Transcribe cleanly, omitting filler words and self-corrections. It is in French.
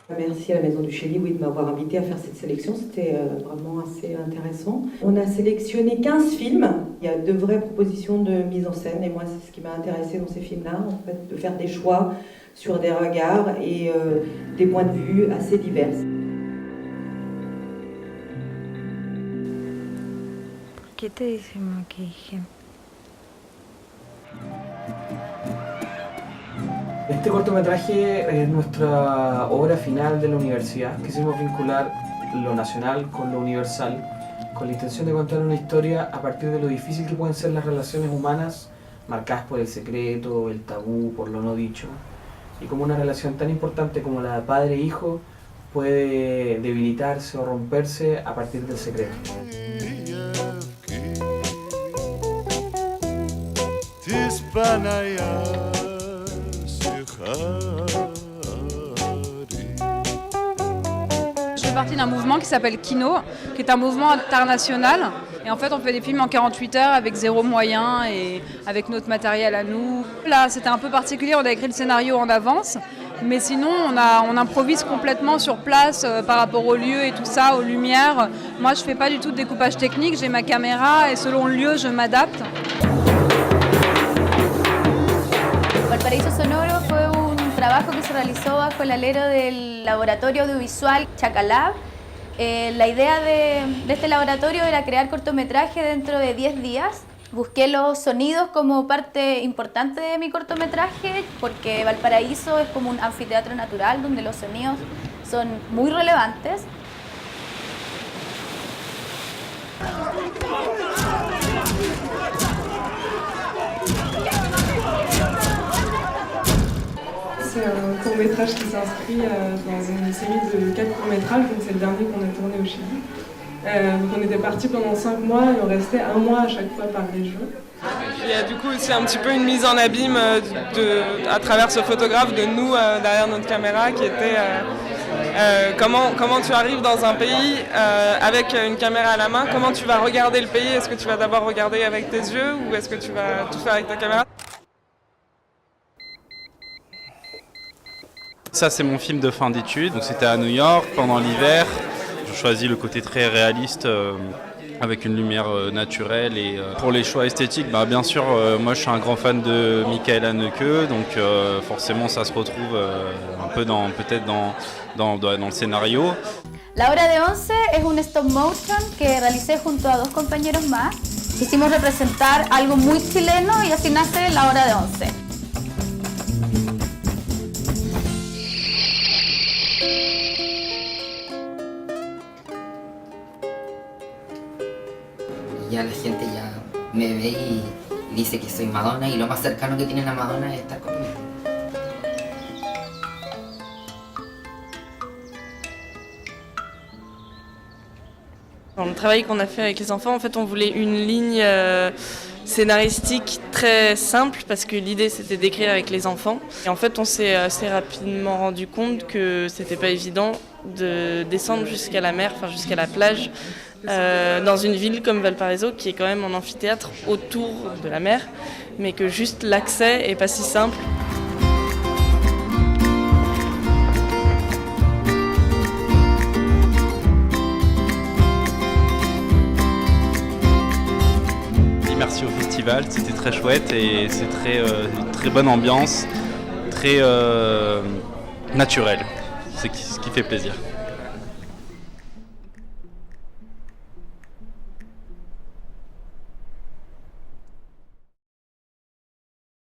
Merci à la Maison du Chély, oui, de m'avoir invité à faire cette sélection. C'était vraiment assez intéressant. On a sélectionné 15 films. Il y a de vraies propositions de mise en scène et moi, c'est ce qui m'a intéressé dans ces films-là, en fait, de faire des choix sur des regards et des points de vue assez divers. ¿Qué te decimos aquí? Este cortometraje es nuestra obra final de la universidad. Quisimos vincular lo nacional con lo universal, con la intención de contar una historia a partir de lo difícil que pueden ser las relaciones humanas, marcadas por el secreto, el tabú, por lo no dicho, y cómo una relación tan importante como la de padre-hijo puede debilitarse o romperse a partir del secreto. Je fais partie d'un mouvement qui s'appelle Kino, qui est un mouvement international. Et en fait, on fait des films en 48 heures avec zéro moyen et avec notre matériel à nous. Là, c'était un peu particulier, on a écrit le scénario en avance. Mais sinon, on improvise complètement sur place par rapport au lieu et tout ça, aux lumières. Moi, je ne fais pas du tout de découpage technique, j'ai ma caméra et selon le lieu, je m'adapte. Valparaíso Sonoro fue un trabajo que se realizó bajo el alero del laboratorio audiovisual Chacalab. La idea de este laboratorio era crear cortometrajes dentro de 10 días. Busqué los sonidos como parte importante de mi cortometraje porque Valparaíso es como un anfiteatro natural donde los sonidos son muy relevantes. C'est un court-métrage qui s'inscrit dans une série de 4 courts-métrages, donc c'est le dernier qu'on a tourné au Chili. Donc on était partis pendant 5 mois et on restait 1 mois à chaque fois par région. Il y a du coup aussi un petit peu une mise en abîme à travers ce photographe de nous derrière notre caméra qui était comment tu arrives dans un pays avec une caméra à la main, comment tu vas regarder le pays, est-ce que tu vas d'abord regarder avec tes yeux ou est-ce que tu vas tout faire avec ta caméra? Ça c'est mon film de fin d'études, donc c'était à New York pendant l'hiver. Je choisis le côté très réaliste avec une lumière naturelle et pour les choix esthétiques, bien sûr moi je suis un grand fan de Michael Haneke, donc forcément ça se retrouve un peu peut-être dans le scénario. La Hora de Once es un stop motion que realicé junto a 2 compañeros más. Quisimos representar algo muy chileno y así nace La Hora de Once. Ya la gente ya me ve y dice que soy Madonna y lo más cercano que tiene la Madonna es estar conmigo. Dans le travail qu'on a fait avec les enfants, en fait, on voulait une ligne scénaristique très simple parce que l'idée c'était d'écrire avec les enfants. Et en fait, on s'est assez rapidement rendu compte que c'était pas évident de descendre jusqu'à la mer, enfin jusqu'à la plage, dans une ville comme Valparaiso qui est quand même en amphithéâtre autour de la mer, mais que juste l'accès est pas si simple. Merci au festival, c'était très chouette et c'est très bonne ambiance, très naturel, c'est ce qui fait plaisir.